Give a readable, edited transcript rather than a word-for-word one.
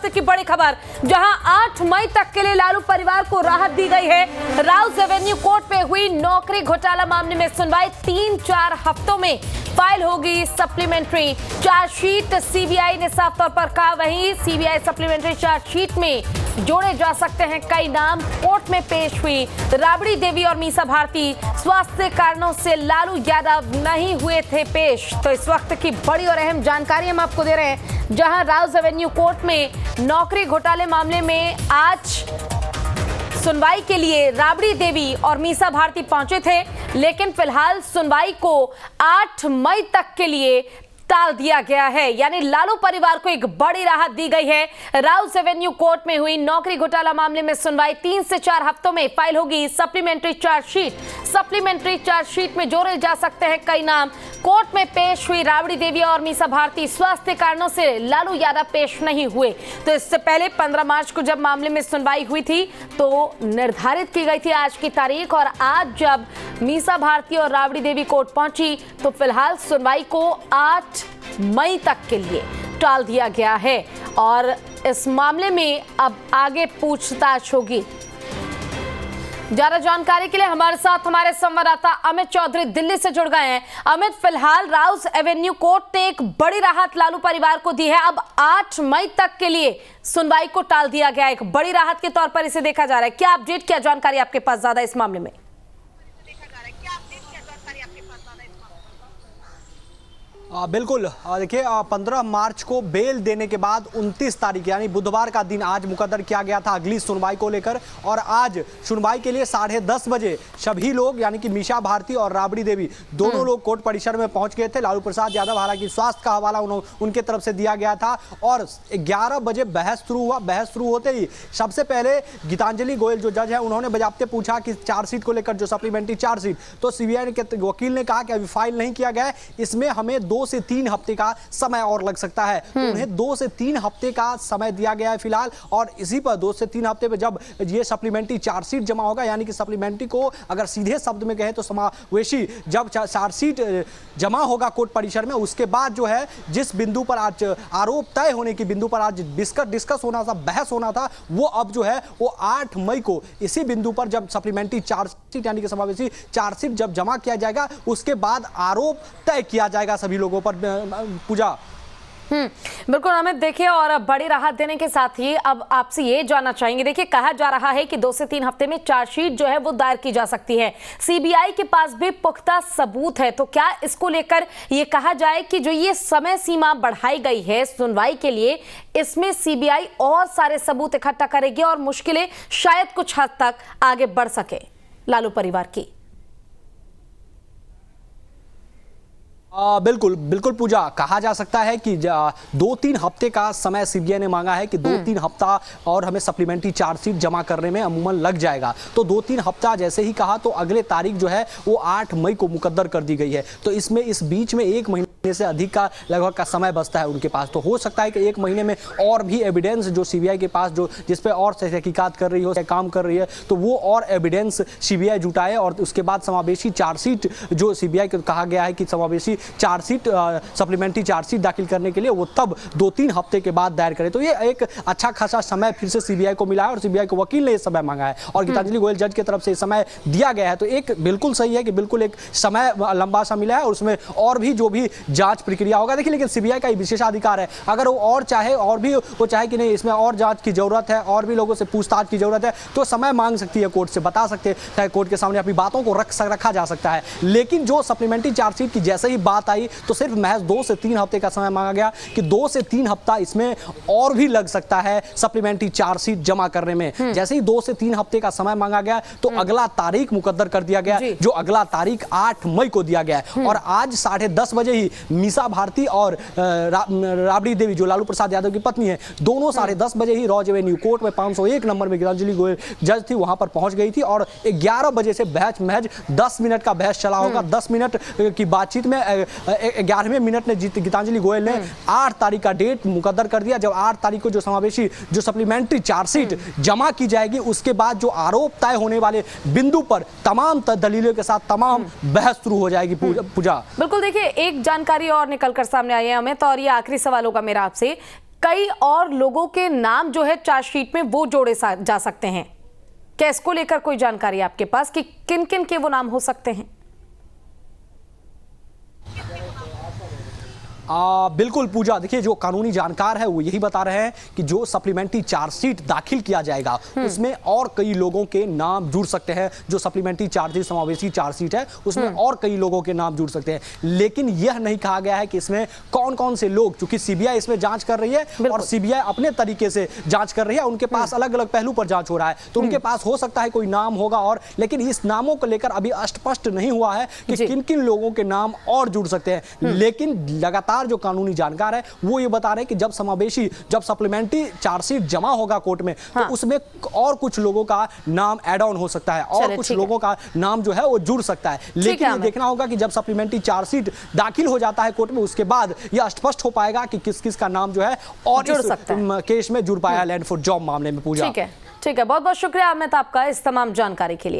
की बड़ी खबर, जहां 8 मई तक के लिए लालू परिवार को राहत दी गई है। राउज एवेन्यू कोर्ट में हुई नौकरी घोटाला मामले में सुनवाई 3-4 हफ्तों में फाइल होगी सप्लीमेंट्री चार्जशीट, सीबीआई ने साफ तौर पर कहा। वहीं सीबीआई सप्लीमेंट्री चार्जशीट में जोड़े जा सकते हैं कई नाम। कोर्ट में पेश हुई राबड़ी देवी और मीसा भारती। स्वास्थ्य कारणों से लालू यादव नहीं हुए थे पेश। तो इस वक्त की बड़ी और अहम जानकारी हम आपको दे रहे हैं, जहां राउज एवेन्यू कोर्ट में नौकरी घोटाले मामले में आज सुनवाई के लिए राबड़ी देवी और मीसा भारती पहुंचे थे, लेकिन फिलहाल सुनवाई को 8 मई तक के लिए टाल दिया गया है। यानी लालू परिवार को एक बड़ी राहत दी गई है। राउज एवेन्यू कोर्ट में हुई नौकरी घोटाला मामले में सुनवाई 3 से 4 हफ्तों में फाइल होगी सप्लीमेंट्री चार्जशीट। सप्लीमेंट्री चार्जशीट में जोड़े जा सकते हैं कई नाम। कोर्ट में पेश हुई राबड़ी देवी और मीसा भारती। स्वास्थ्य कारणों से लालू यादव पेश नहीं हुए। तो इससे पहले 15 मार्च को जब मामले में सुनवाई हुई थी तो निर्धारित की गई थी आज की तारीख, और आज जब मीसा भारती और राबड़ी देवी कोर्ट पहुंची तो फिलहाल सुनवाई को 8 मई तक के लिए टाल दिया गया है। और इस मामले में अब आगे पूछताछ होगी। ज्यादा जानकारी के लिए हमारे साथ हमारे संवाददाता अमित चौधरी दिल्ली से जुड़ गए हैं। अमित, फिलहाल राउज एवेन्यू कोर्ट ने एक बड़ी राहत लालू परिवार को दी है। अब 8 मई तक के लिए सुनवाई को टाल दिया गया है। एक बड़ी राहत के तौर पर इसे देखा जा रहा है। क्या अपडेट, क्या जानकारी आपके पास ज्यादा इस मामले में? बिल्कुल, देखिए 15 मार्च को बेल देने के बाद 29 तारीख यानी बुधवार का दिन आज मुकद्दर किया गया था अगली सुनवाई को लेकर। और आज सुनवाई के लिए 10:30 बजे सभी लोग यानी कि मीसा भारती और राबड़ी देवी दोनों लोग कोर्ट परिसर में पहुंच गए थे। लालू प्रसाद यादव, हालांकि स्वास्थ्य का हवाला उनके तरफ से दिया गया था। और 11 बजे बहस शुरू हुआ। बहस शुरू होते ही सबसे पहले गीतांजलि गोयल जो जज है उन्होंने बजाबते पूछा कि चार्जशीट को लेकर जो सप्लीमेंट्री चार्जशीट, तो सीबीआई के वकील ने कहा कि अभी फाइल नहीं किया गया है, इसमें हमें 2 से 3 हफ्ते का समय और लग सकता है। तो उन्हें 2 से 3 हफ्ते का समय दिया गया है फिलहाल। और इसी पर 2 से 3 हफ्ते में जब ये सप्लीमेंट्री चार्जशीट जमा होगा, यानी कि सप्लीमेंट्री को अगर सीधे शब्द में कहें तो समावेशी जब चार्जशीट जमा होगा कोर्ट परिसर में, उसके बाद जो है जिस बिंदु पर आज आरोप तय होने की बिंदु पर आज डिस्कस होना था, बहस होना था, वो अब जो है वो 8 मई को इसी बिंदु पर जब सप्लीमेंट्री चार्जशीट यानी कि समावेशी चार्जशीट जब जमा किया जाएगा, उसके बाद आरोप तय किया जाएगा सभी लोगों पर। पूजा, बिल्कुल अमित, देखिए और बड़ी राहत देने के साथ ही अब आपसे ये जानना चाहेंगे, देखिए कहा जा रहा है कि 2 से 3 हफ्ते में चार्जशीट जो है वो दायर की जा सकती है। सीबीआई के पास भी पुख्ता सबूत है, तो क्या इसको लेकर ये कहा जाए कि जो ये समय सीमा बढ़ाई गई है सुनवाई के लिए, इसमें सीबीआई और सारे सबूत इकट्ठा करेगी और मुश्किलें शायद कुछ हद तक आगे बढ़ सके लालू परिवार की? बिल्कुल बिल्कुल पूजा, कहा जा सकता है कि 2-3 हफ्ते का समय सीबीआई ने मांगा है कि 2-3 हफ्ता और हमें सप्लीमेंट्री चार्जशीट जमा करने में अमूमन लग जाएगा। तो 2-3 हफ्ता जैसे ही कहा तो अगले तारीख जो है वो 8 मई को मुकद्दर कर दी गई है। तो इसमें इस बीच में 1 महीने से अधिक का लगभग का समय बचता है उनके पास। तो हो सकता है कि 1 महीने में और भी एविडेंस जो सीबीआई के पास जो जिस पे और तहकीकात कर रही हो, काम कर रही है, तो वो और एविडेंस सीबीआई जुटाए और उसके बाद समावेशी चार्जशीट जो सीबीआई को कहा गया है कि समावेशी चार्जशीट सप्लीमेंट्री चार्जशीट दाखिल करने के लिए वो तब 2-3 हफ्ते के बाद दायर करे। तो ये एक अच्छा खासा समय फिर से सीबीआई को मिला है और सीबीआई को वकील ने ये समय मांगा है और गीतांजलि गोयल जज की तरफ से समय दिया गया है। तो एक बिल्कुल सही है कि बिल्कुल एक समय लंबा सा मिला है और उसमें और भी जो भी जांच प्रक्रिया होगा, देखिए लेकिन सीबीआई का विशेषाधिकार है, अगर वो और चाहे और भी वो चाहे कि नहीं इसमें और जांच की जरूरत है और भी लोगों से पूछताछ की जरूरत है तो समय मांग सकती है कोर्ट से, बता सकते हैं कोर्ट के सामने अपनी बातों को रखा जा सकता है। लेकिन जो सप्लीमेंट्री चार्जशीट की जैसे ही बात आई तो सिर्फ महज 2 से 3 हफ्ते का समय मांगा गया कि 2 से 3 हफ्ता इसमें और भी लग सकता है सप्लीमेंट्री चार्जशीट जमा करने में। जैसे ही 2 से 3 हफ्ते का समय मांगा गया तो अगला तारीख मुकद्दर कर दिया गया, जो अगला तारीख 8 मई को दिया गया है। और आज 10:30 बजे ही मीसा भारती और राबड़ी देवी जो लालू प्रसाद यादव की पत्नी है, दोनों 10:30 बजे ही राउज एवेन्यू कोर्ट में 501 नंबर में गीतांजलि गोयल जज थी वहां पर पहुंच गई थी और 11 बजे से बहस महज 10 मिनट का बहस चला होगा। 10 मिनट की बातचीत में 11वें मिनट में गीतांजलि गोयल ने 8 तारीख का डेट मुकद्दर कर दिया, जब 8 तारीख को जो समावेशी जो सप्लीमेंट्री चार्जशीट जमा की जाएगी उसके बाद जो आरोप तय होने वाले बिंदु पर तमाम दलीलों के साथ तमाम बहस शुरू हो जाएगी। पूजा, बिल्कुल, देखिए एक जानकारी और निकलकर सामने आई है हमें, तो और ये आखिरी सवाल होगा मेरा आपसे, कई और लोगों के नाम जो है चार्जशीट में वो जोड़े जा सकते हैं। क्या इसको लेकर कोई जानकारी आपके पास कि किन किन के वो नाम हो सकते हैं? बिल्कुल पूजा, देखिए जो कानूनी जानकार है वो यही बता रहे हैं कि जो सप्लीमेंट्री चार्जशीट दाखिल किया जाएगा उसमें और कई लोगों के नाम जुड़ सकते हैं। जो सप्लीमेंट्री चार्जशीट समावेशी चार्जशीट है उसमें और कई लोगों के नाम जुड़ सकते हैं, लेकिन यह नहीं कहा गया है कि इसमें कौन कौन से लोग, क्योंकि सीबीआई इसमें जांच कर रही है और सीबीआई अपने तरीके से जांच कर रही है, उनके पास अलग अलग पहलू पर जांच हो रहा है, तो उनके पास हो सकता है कोई नाम होगा और, लेकिन इस नामों को लेकर अभी स्पष्ट नहीं हुआ है कि किन किन लोगों के नाम और जुड़ सकते हैं। लेकिन लगातार जो कानूनी जानकार है वो ये बता रहे हैं कि जब सप्लीमेंट्री चार्जशीट जमा होगा कोर्ट में तो उसमें और कुछ लोगों का नाम ऐड ऑन हो सकता है और कुछ लोगों का नाम जो है वो जुड़ सकता है। लेकिन ये देखना होगा कि जब सप्लीमेंट्री चार्जशीट दाखिल हो जाता है कोर्ट में उसके बाद यह स्पष्ट हो पाएगा कि किस किस का नाम जो है और इस केस में जुड़ पाया लैंड फॉर जॉब मामले में। पूजा, ठीक है, बहुत बहुत शुक्रिया अमित आपका इस तमाम जानकारी के लिए।